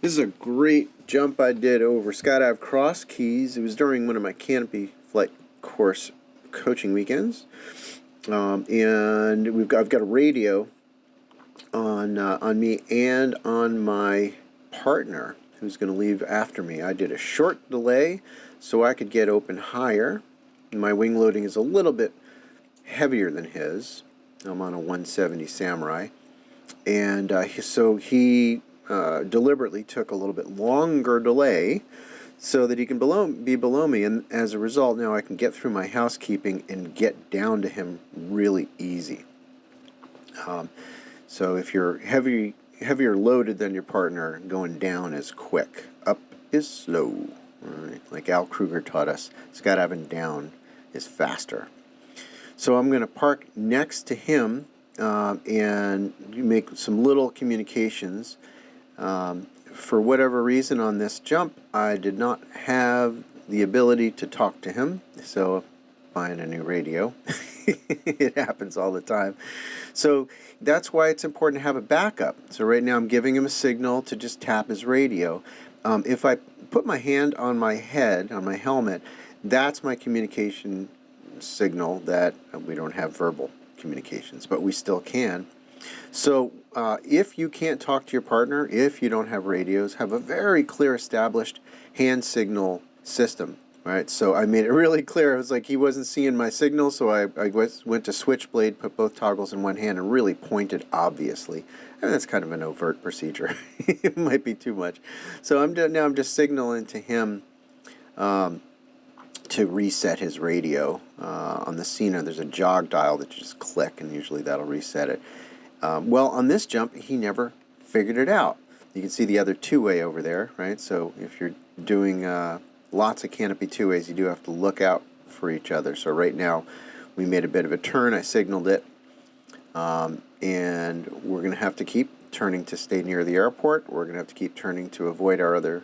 This is a great jump I did over Skydive Crosskeys. It was during one of my canopy flight course coaching weekends, and I've got a radio on me and on my partner who's going to leave after me. I did a short delay so I could get open higher. My wing loading is a little bit heavier than his. I'm on a 170 Samurai, and so he deliberately took a little bit longer delay so that he can be below me, and as a result now I can get through my housekeeping and get down to him really easy. So if you're heavier loaded than your partner, going down is quick, up is slow. Right? Like Al Kruger taught us, skydiving down is faster. So I'm going to park next to him and make some little communications. For whatever reason on this jump, I did not have the ability to talk to him, so buying a new radio. It happens all the time. So that's why it's important to have a backup. So right now I'm giving him a signal to just tap his radio. If I put my hand on my head, on my helmet, that's my communication signal that we don't have verbal communications, but we still can. So if you can't talk to your partner, if you don't have radios, have a very clear established hand signal system. Right, so I made it really clear. It was like he wasn't seeing my signal, so I went to switchblade, put both toggles in one hand, and really pointed obviously. And that's kind of an overt procedure. It might be too much. So now I'm just signaling to him to reset his radio. On the Cena, there's a jog dial that you just click, and usually that'll reset it. Well, on this jump, he never figured it out. You can see the other two-way over there, right? So if you're doing lots of canopy two-ways, you do have to look out for each other. So right now, we made a bit of a turn. I signaled it, and we're going to have to keep turning to stay near the airport. We're going to have to keep turning to avoid our other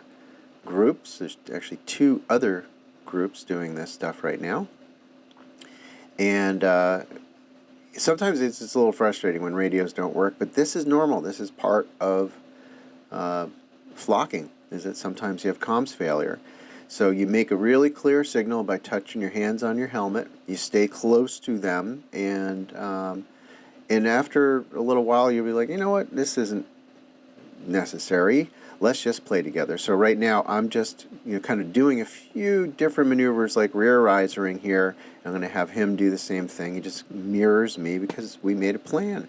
groups. There's actually two other groups doing this stuff right now. And sometimes it's a little frustrating when radios don't work, but this is normal. This is part of flocking, is that sometimes you have comms failure. So you make a really clear signal by touching your hands on your helmet. You stay close to them, and after a little while, you'll be like, you know what, this isn't necessary. Let's just play together. So right now, I'm just kind of doing a few different maneuvers like rear risering here. I'm going to have him do the same thing. He just mirrors me because we made a plan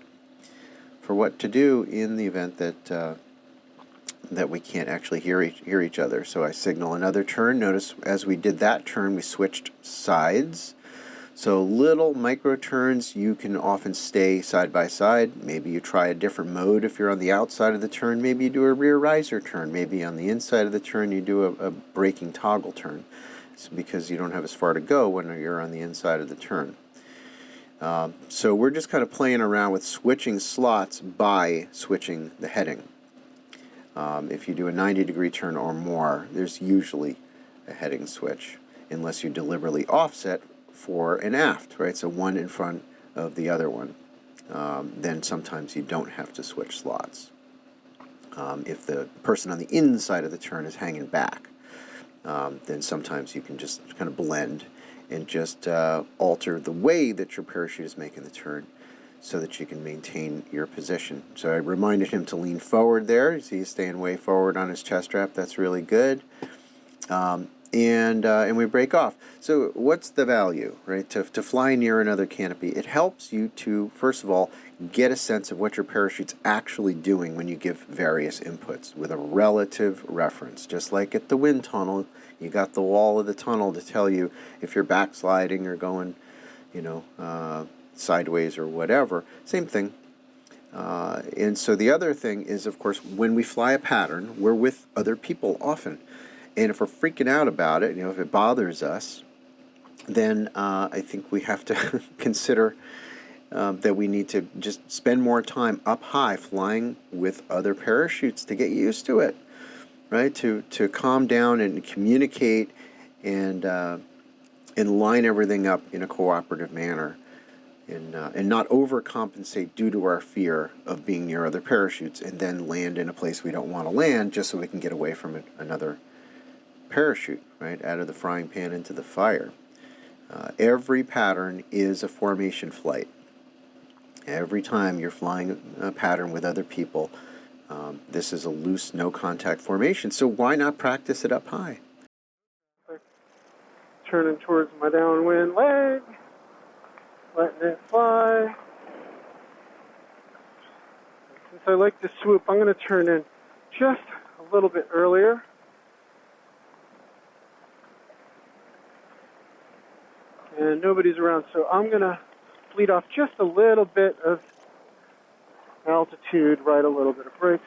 for what to do in the event that we can't actually hear each other. So I signal another turn. Notice as we did that turn, we switched sides. So little micro turns, you can often stay side by side. Maybe you try a different mode if you're on the outside of the turn. Maybe you do a rear riser turn. Maybe on the inside of the turn you do a braking toggle turn. It's because you don't have as far to go when you're on the inside of the turn. So we're just kind of playing around with switching slots by switching the heading. If you do a 90-degree turn or more, there's usually a heading switch, unless you deliberately offset fore and aft, right? So one in front of the other one. Then sometimes you don't have to switch slots. If the person on the inside of the turn is hanging back, then sometimes you can just kind of blend and just alter the way that your parachute is making the turn so that you can maintain your position. So I reminded him to lean forward there. You see he's staying way forward on his chest strap. That's really good. And we break off. So what's the value, right? To fly near another canopy, it helps you to, first of all, get a sense of what your parachute's actually doing when you give various inputs with a relative reference. Just like at the wind tunnel, you got the wall of the tunnel to tell you if you're backsliding or going, sideways or whatever. Same thing. And so the other thing is, of course, when we fly a pattern, we're with other people often. And if we're freaking out about it, if it bothers us, then I think we have to consider that we need to just spend more time up high flying with other parachutes to get used to it, right? To calm down and communicate and line everything up in a cooperative manner. and not overcompensate due to our fear of being near other parachutes and then land in a place we don't want to land just so we can get away from another parachute, right? Out of the frying pan into the fire. Every pattern is a formation flight. Every time you're flying a pattern with other people, this is a loose, no-contact formation, so why not practice it up high? Turning towards my downwind leg, letting it fly. Since I like to swoop, I'm going to turn in just a little bit earlier. And nobody's around, so I'm going to lead off just a little bit of altitude, ride a little bit of brakes.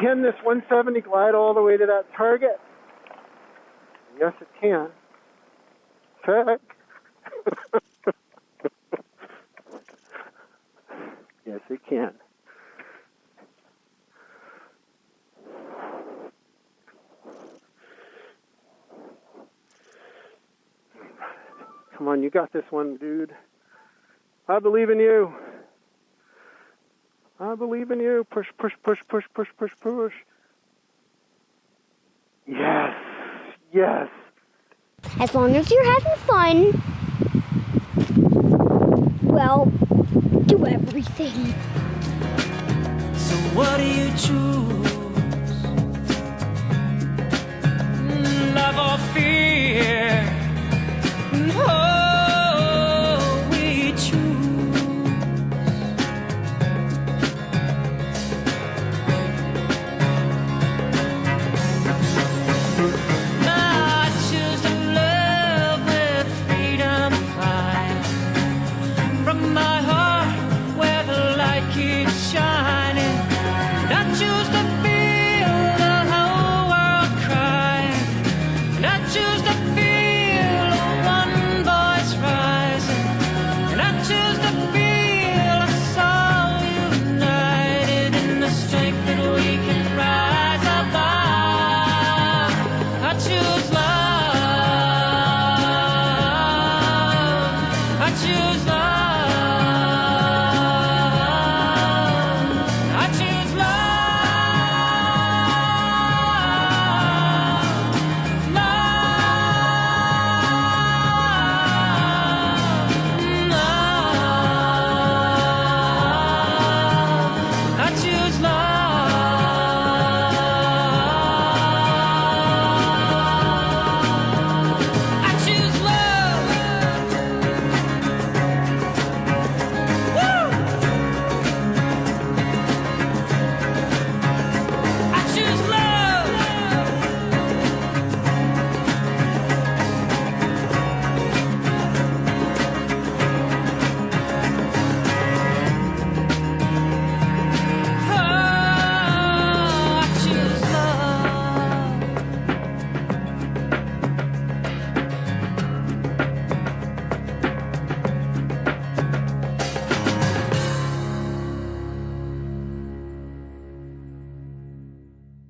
Can this 170 glide all the way to that target? Yes, it can. Check. Yes, it can. Come on, you got this one, dude. I believe in you. I believe in you. Push, push, push, push, push, push, push. Yes. Yes. As long as you're having fun, well, do everything. So what do you choose? Love or fear?